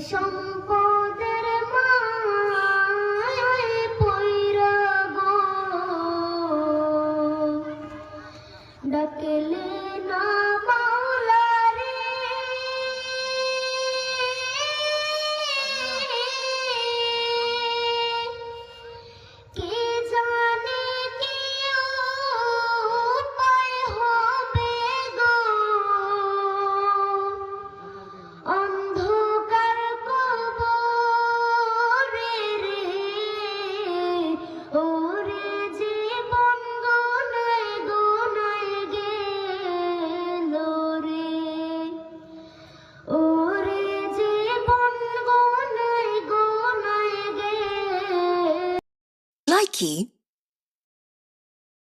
সম্পদের মায়ায় পইরা গো ডাকলে না মাওলা রে কে জানে কি উপায় হবে গো অন্ধকার কবরে রে ওরে জীবন গোনায় গোনায় গেল রে ওরে জীবন গোনায় গোনায় গেল Likey